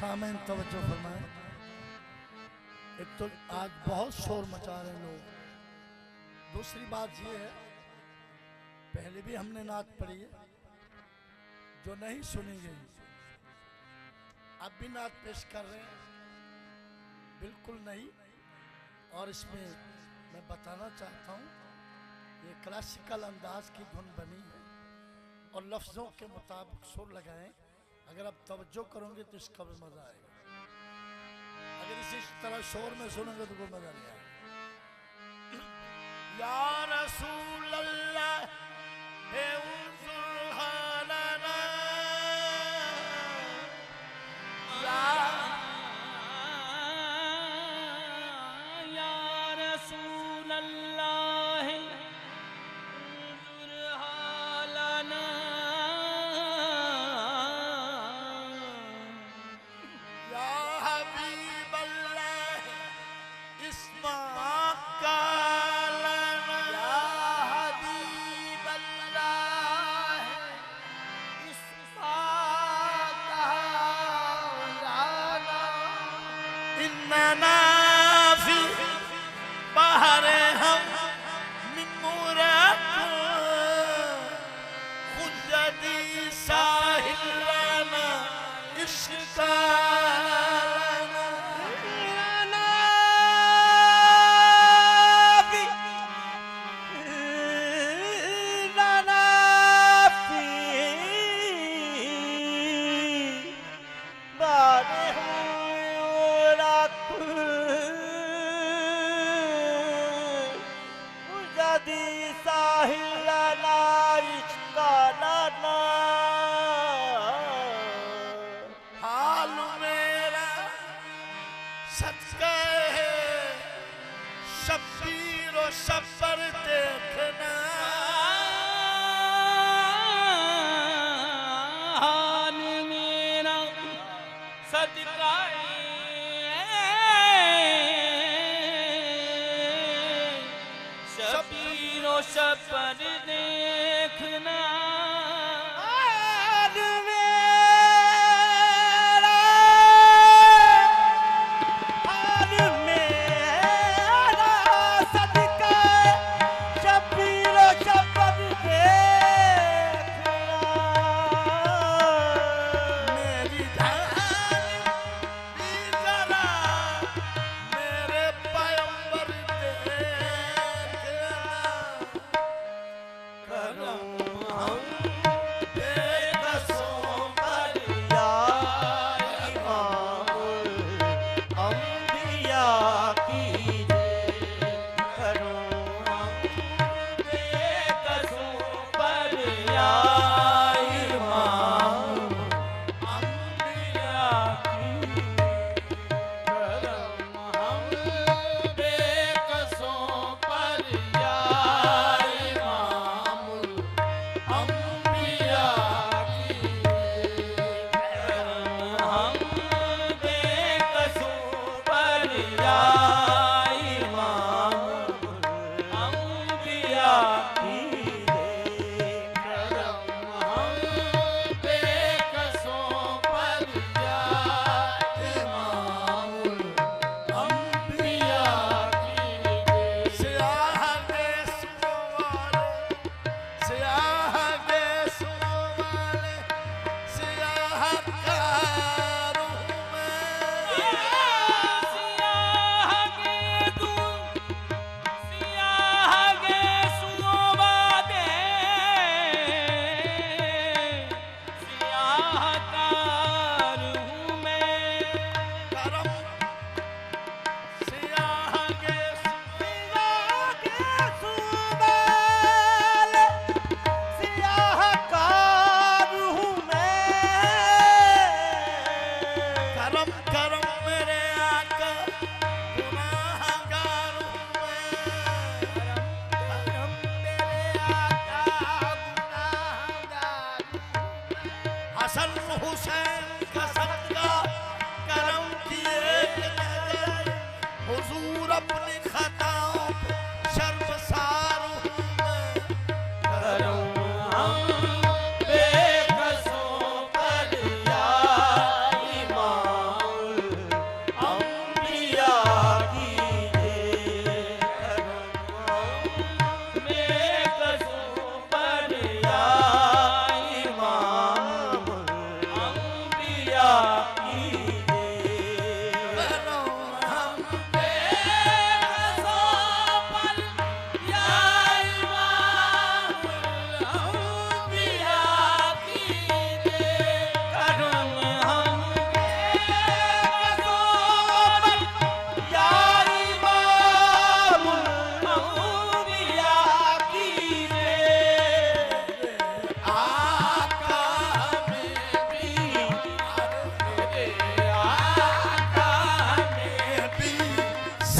सामने तवज्जो फरमाएं। एक तो आज बहुत शोर मचा रहे हैं लोग। दूसरी बात ये है, पहले भी हमने नात पढ़ी है जो नहीं सुनी गई, अब भी नात पेश कर रहे हैं, बिल्कुल नहीं। और इसमें मैं बताना चाहता हूँ, ये क्लासिकल अंदाज की धुन बनी है और लफ्ज़ों के मुताबिक सुर लगाएं। अगर आप तवज्जो करोगे तो इसका भी मज़ा आएगा। अगर इसी तरह शोर में सुनोगे तो कोई मज़ा नहीं आएगा। या रसूल अल्लाह हे उज़ुरहाना या रसूल अल्लाह उज़ुरहाना या हबीब अल्लाह इस्मा का शब्बर देखना हाल मेरा सदका शबीरो शब्बर देखना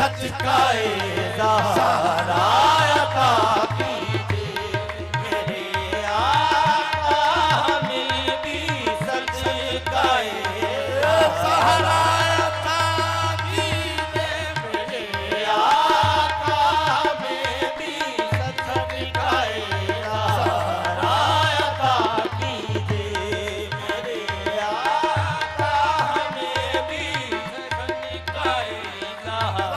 सच का इज़हारा अता कीजिए मेरे आका हमें भी सच का इज़हारा अता कीजिए मेरे आका हमें भी सच का इज़हारा अता कीजिए मेरे आका हमें भी सच का इज़हारा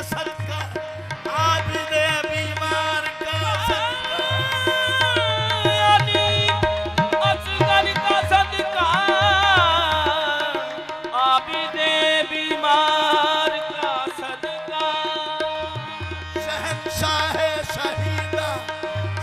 सदका, आबिदे बीमार का सदका, अली असगर का सदका, आबिदे बीमार का सदका, शहंशाह शहीदा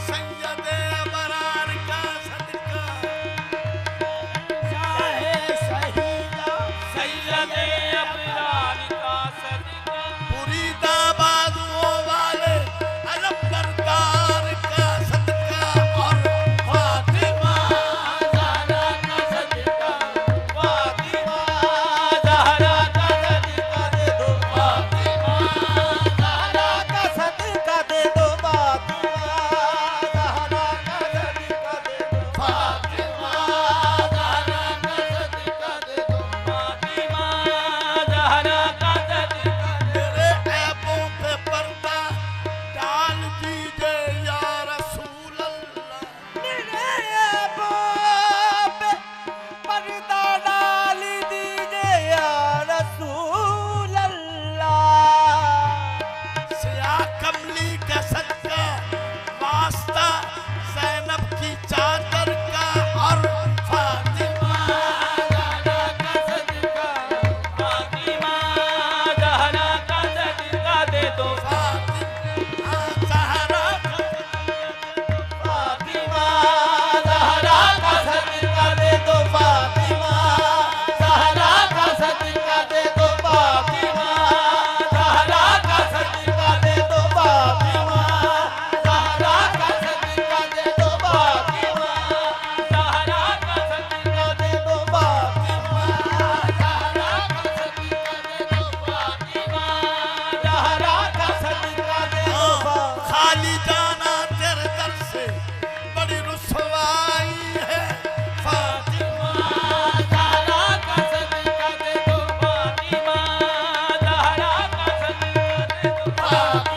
सैयदे अबरार का सदका, सैयदे अबरार का सदका, मुरीदाबादों वाले अलम बरदार का सदका, और फातिमा ज़हरा का सदका, फातिमा ज़हरा का सदका दे दो, फातिमा ज़हरा का सदका दे दो, फातिमा ज़हरा का सदका दे दो, फातिमा ज़हरा का सदका दे दो, फातिमा ज़हरा का सदका, मेरे ऐबों पे पर्दा डाल दीजिए या रसूल अल्लाह। मेरे बाप पर्दा डाल दीजिए या रसूल अल्लाह। सिया कमली का सदका, वास्ता ज़ैनब की चादर का, और फातिमा ज़हरा का सदका, फातिमा ज़हरा का सदका दे दो, फातिमा ज़हरा का फातिमा ज़हरा का सदका दे दो, फातिमा ज़हरा का सदका दे दो, फातिमा ज़हरा का सदका दे दो, फातिमा ज़हरा का सदका दे दो, फातिमा ज़हरा का सदका दे दो, फातिमा ज़हरा का सदका दे दो, फातिमा ज़हरा का सदका दे दो, खाली जाना तेरे दर से बड़ी रुसवाई है, फातिमा ज़हरा का सदका दे दो, फातिमा ज़हरा का सदका दे दो, फातिमा